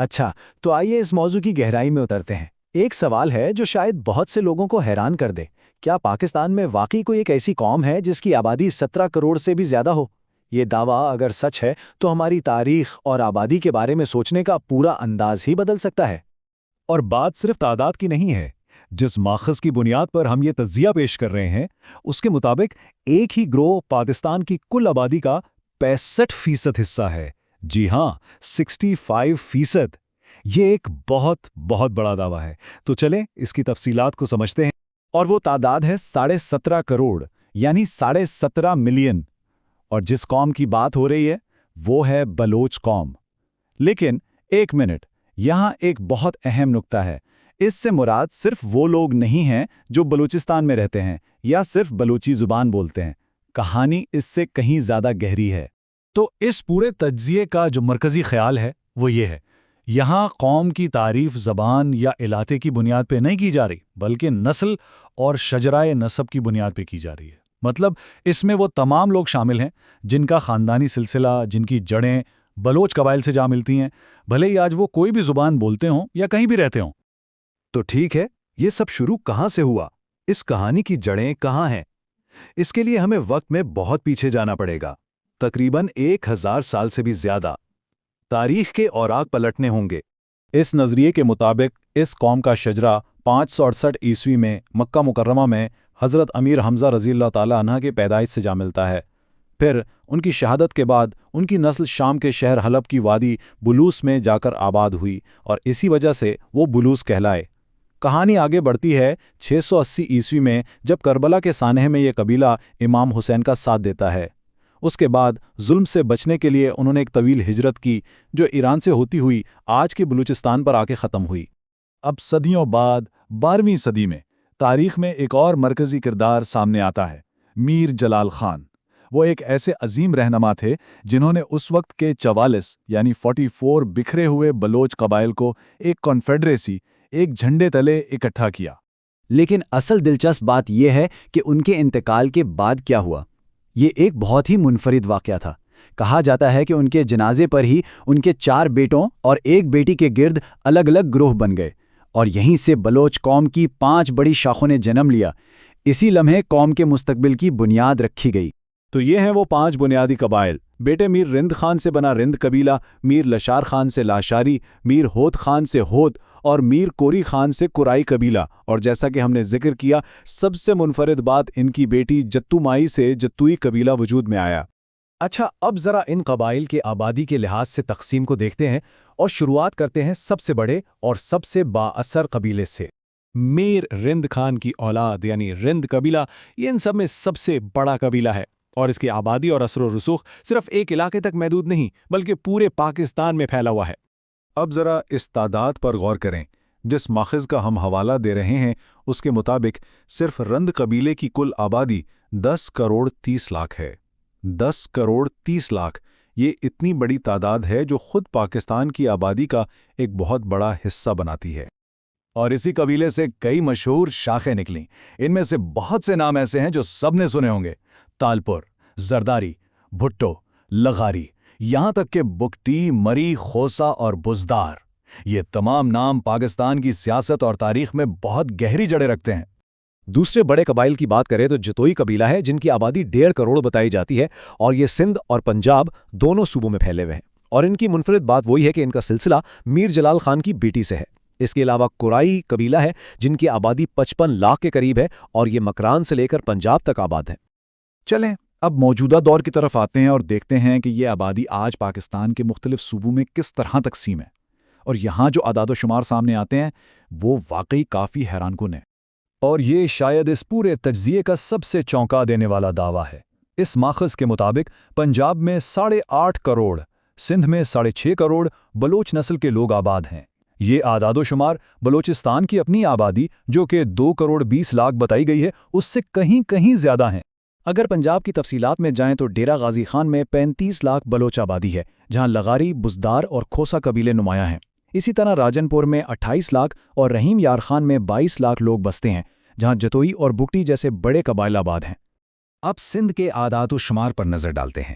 اچھا، تو آئیے اس موضوع کی گہرائی میں اترتے ہیں۔ ایک سوال ہے جو شاید بہت سے لوگوں کو حیران کر دے۔ کیا پاکستان میں واقعی کوئی ایک ایسی قوم ہے جس کی آبادی 17 کروڑ سے بھی زیادہ ہو؟ یہ دعویٰ اگر سچ ہے تو ہماری تاریخ اور آبادی کے بارے میں سوچنے کا پورا انداز ہی بدل سکتا ہے۔ اور بات صرف تعداد کی نہیں ہے۔ جس ماخذ کی بنیاد پر ہم یہ تجزیہ پیش کر رہے ہیں، اس کے مطابق ایک ہی گروہ پاکستان کی کل آبادی کا 65% حصہ ہے۔ جی ہاں، 65%۔ یہ ایک بہت بہت بڑا دعویٰ ہے۔ تو چلیں اس کی تفصیلات کو سمجھتے ہیں۔ اور وہ تعداد ہے 17.5 کروڑ، یعنی 17.5 ملین۔ اور جس قوم کی بات ہو رہی ہے وہ ہے بلوچ قوم۔ لیکن ایک منٹ، یہاں ایک بہت اہم نکتہ ہے۔ اس سے مراد صرف وہ لوگ نہیں ہیں جو بلوچستان میں رہتے ہیں یا صرف بلوچی زبان بولتے ہیں۔ کہانی اس سے کہیں زیادہ گہری ہے۔ تو اس پورے تجزیے کا جو مرکزی خیال ہے وہ یہ ہے، یہاں قوم کی تعریف زبان یا علاقے کی بنیاد پہ نہیں کی جا رہی، بلکہ نسل اور شجرائے نسب کی بنیاد پہ کی جا رہی ہے۔ مطلب اس میں وہ تمام لوگ شامل ہیں جن کا خاندانی سلسلہ، جن کی جڑیں بلوچ قبائل سے جا ملتی ہیں، بھلے ہی آج وہ کوئی بھی زبان بولتے ہوں یا کہیں بھی رہتے ہوں۔ تو ٹھیک ہے، یہ سب شروع کہاں سے ہوا؟ اس کہانی کی جڑیں کہاں ہیں؟ اس کے لیے ہمیں وقت میں بہت پیچھے جانا پڑے گا، تقریباً 1000 سال سے بھی زیادہ۔ تاریخ کے اوراق پلٹنے ہوں گے۔ اس نظریے کے مطابق اس قوم کا شجرہ 568 عیسوی میں مکہ مکرمہ میں حضرت امیر حمزہ رضی اللہ تعالیٰ عنہ کی پیدائش سے جا ملتا ہے۔ پھر ان کی شہادت کے بعد ان کی نسل شام کے شہر حلب کی وادی بلوس میں جا کر آباد ہوئی اور اسی وجہ سے وہ بلوس کہلائے۔ کہانی آگے بڑھتی ہے 680 عیسوی میں، جب کربلا کے سانحے میں یہ قبیلہ امام حسین کا ساتھ دیتا ہے۔ اس کے بعد ظلم سے بچنے کے لیے انہوں نے ایک طویل ہجرت کی جو ایران سے ہوتی ہوئی آج کے بلوچستان پر آ کے ختم ہوئی۔ اب صدیوں بعد 12ویں صدی میں تاریخ میں ایک اور مرکزی کردار سامنے آتا ہے، میر جلال خان۔ وہ ایک ایسے عظیم رہنما تھے جنہوں نے اس وقت کے 44 یعنی 44 بکھرے ہوئے بلوچ قبائل کو ایک کنفیڈریسی، ایک جھنڈے تلے اکٹھا کیا۔ لیکن اصل دلچسپ بات یہ ہے کہ ان کے انتقال کے بعد کیا ہوا۔ یہ ایک بہت ہی منفرد واقعہ تھا۔ کہا جاتا ہے کہ ان کے جنازے پر ہی ان کے 4 بیٹوں اور ایک بیٹی کے گرد الگ الگ گروہ بن گئے، اور یہیں سے بلوچ قوم کی 5 بڑی شاخوں نے جنم لیا۔ اسی لمحے قوم کے مستقبل کی بنیاد رکھی گئی۔ تو یہ ہیں وہ 5 بنیادی قبائل۔ بیٹے میر رند خان سے بنا رند قبیلہ، میر لشار خان سے لاشاری، میر ہوت خان سے ہوت اور میر کوری خان سے کورائی قبیلہ۔ اور جیسا کہ ہم نے ذکر کیا، سب سے منفرد بات ان کی بیٹی جتو مائی سے جتوئی قبیلہ وجود میں آیا۔ اچھا، اب ذرا ان قبائل کے آبادی کے لحاظ سے تقسیم کو دیکھتے ہیں اور شروعات کرتے ہیں سب سے بڑے اور سب سے با اثر قبیلے سے۔ میر رند خان کی اولاد یعنی رند قبیلہ یہ ان سب میں سب سے بڑا قبیلہ ہے، اور اس کی آبادی اور اثر و رسوخ صرف ایک علاقے تک محدود نہیں بلکہ پورے پاکستان میں پھیلا ہوا ہے۔ اب ذرا اس تعداد پر غور کریں۔ جس ماخذ کا ہم حوالہ دے رہے ہیں اس کے مطابق صرف رند قبیلے کی کل آبادی 10 کروڑ 30 لاکھ ہے۔ 10 کروڑ 30 لاکھ، یہ اتنی بڑی تعداد ہے جو خود پاکستان کی آبادی کا ایک بہت بڑا حصہ بناتی ہے۔ اور اسی قبیلے سے کئی مشہور شاخیں نکلیں۔ ان میں سے بہت سے نام ایسے ہیں جو سب نے سنے ہوں گے: تالپور، زرداری، بھٹو، لغاری، یہاں تک کہ بگٹی، مری، خوسا اور بزدار۔ یہ تمام نام پاکستان کی سیاست اور تاریخ میں بہت گہری جڑیں رکھتے ہیں۔ دوسرے بڑے قبائل کی بات کریں تو جتوئی قبیلہ ہے، جن کی آبادی 1.5 کروڑ بتائی جاتی ہے، اور یہ سندھ اور پنجاب دونوں صوبوں میں پھیلے ہوئے ہیں۔ اور ان کی منفرد بات وہی ہے کہ ان کا سلسلہ میر جلال خان کی بیٹی سے ہے۔ اس کے علاوہ کورائی قبیلہ ہے جن کی آبادی 55 لاکھ کے قریب ہے، اور یہ مکران سے لے کر پنجاب تک آباد ہے۔ چلیں اب موجودہ دور کی طرف آتے ہیں اور دیکھتے ہیں کہ یہ آبادی آج پاکستان کے مختلف صوبوں میں کس طرح تقسیم ہے، اور یہاں جو اعداد و شمار سامنے آتے ہیں وہ واقعی کافی حیران کن ہیں۔ اور یہ شاید اس پورے تجزیے کا سب سے چونکا دینے والا دعویٰ ہے۔ اس ماخذ کے مطابق پنجاب میں 8.5 کروڑ، سندھ میں 6.5 کروڑ بلوچ نسل کے لوگ آباد ہیں۔ یہ اعداد و شمار بلوچستان کی اپنی آبادی جو کہ 2 کروڑ 20 لاکھ بتائی گئی ہے اس سے کہیں کہیں زیادہ ہیں۔ اگر پنجاب کی تفصیلات میں جائیں تو ڈیرہ غازی خان میں 35 لاکھ بلوچ آبادی ہے، جہاں لغاری، بزدار اور کھوسا قبیلے نمایاں ہیں۔ اسی طرح راجن پور میں 28 لاکھ اور رحیم یار خان میں 22 لاکھ لوگ بستے ہیں، جہاں جتوئی اور بگٹی جیسے بڑے قبائل آباد ہیں۔ اب سندھ کے اعداد و شمار پر نظر ڈالتے ہیں۔